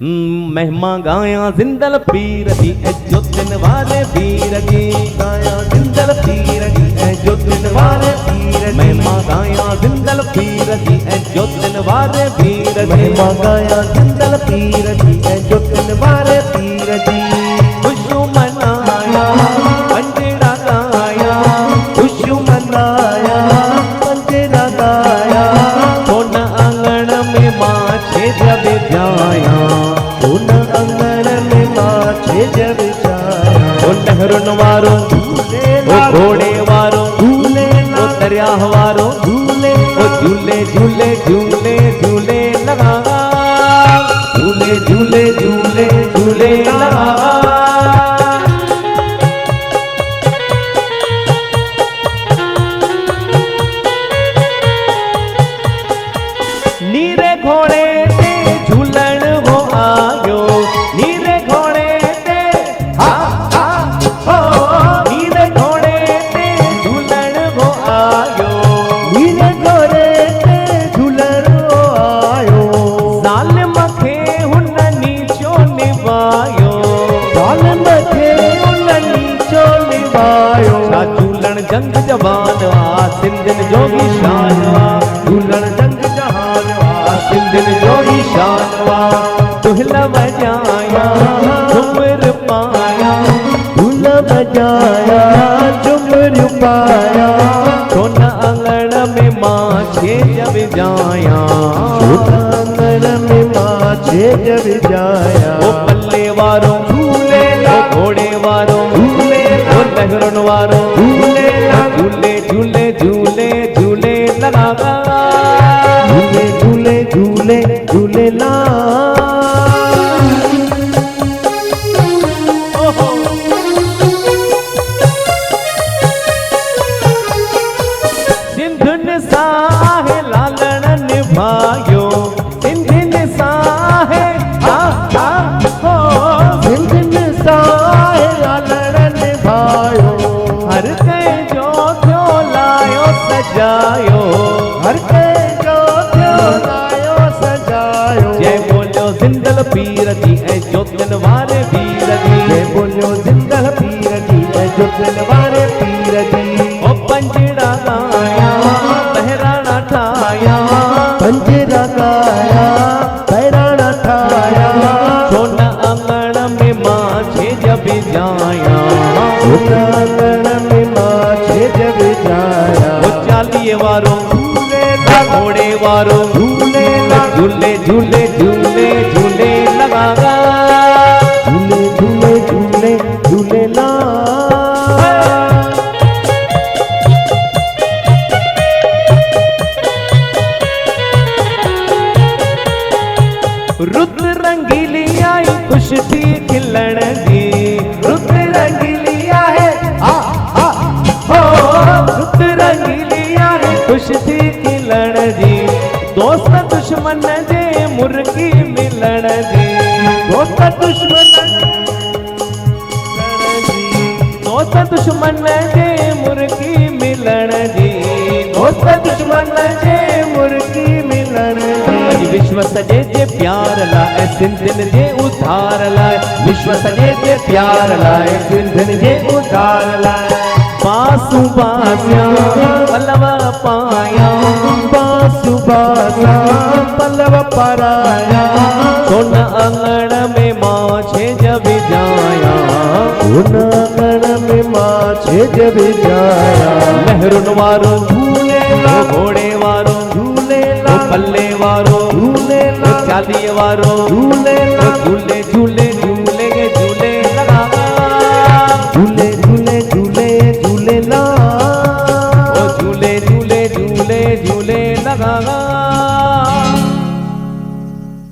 महिमा गाया जिंदल पीर दी जो दिन वाले पीर दी गाया जिंदल पीर दी जो दिन वाले पीर महिमा गाया जिंदल पीर दी जो दिन वाले पीर महिमा गाया जिंदल पीर दी जो दिन वाले पीर दी खुशू मनाया पंजड़ा गाया खुशू मनाया पंजड़ा गाया सोना आंगन में माछे जब जाया उन अंगन में माछे जब जाया लहरुन वारो घोड़े वारो दरिया वारो झूले झूले झूले झूले लगा झूले झूले झूले झूले लगा नीरे घोड़े ते झूलन हो आयो नीरे घोड़े ते हा हो नीरे घोड़े ते झूलन हो आयो नीरे घोड़े ते झूलन हो आयो साल मखे हुन नीचो निभायो साल मखे हुन नीचो निभायो झूलन जंग जवान आ सिंधन जोगी शान आ झूलन जंग जहान सिंधन जोगी शानवा दुहला बजाया झुमर पाया दुहला बजाया झुमर पाया सोना आंगन में माछे जब जाया सोना आंगन में माछे जब जाया वो पल्ले वारो झूले घोड़े वारो झूले लहरन वारो झूले झूले झूले झूले झूले लगा झूले झूले झूले झूले ला सिंधन साहे लालण निभायो सिंधन साहे हा हो सिंधन साहे लालण निभायो हर के जो थो लायो सजायो हर के जिंदल पीर दी जो दिन वाले पीर दी बोलो जिंदल पीर दी जो दिन वाले पीर दी ओ पंजड़ा गाया पहराना ठाया पंजड़ा गाया पहराना ठाया सोना आंगन में माछे जब जाया सोना आंगन में माछे जब जाया ओ चालिए वारो घोड़े वारो झूले झूले झूले झूले झूले लगा झूले झूले झूले झूले ला रुत रंगीली आई खुश थी खिलण दी रुत रंगीली है हो रुत रंगीली आई खुश थी खिलण दी दोस्त दुश्मन जे मुर्गी मिलण दी दोस्त दुश्मन दोस्त दुश्मन जे मुर्गी मिलण दी दोस्त दुश्मन जे मुर्गी मिलण दी विश्व सजे जे प्यार लाए सिंधन जे उधार लाए विश्व सजे जे प्यार लाए सिंधन जे उधार लाए बासु बासिया पलव पाया बासु बासा पलव पराया सोना आंगन में माछे जब जाया सोना आंगन में माछे जब जाया लहरुन वारो झूले घोड़े वारो झूले पल्ले वारो झूले चालिए वारो झूले झूले झूले झूले झूले लगा झूले झूले झूले झूले ला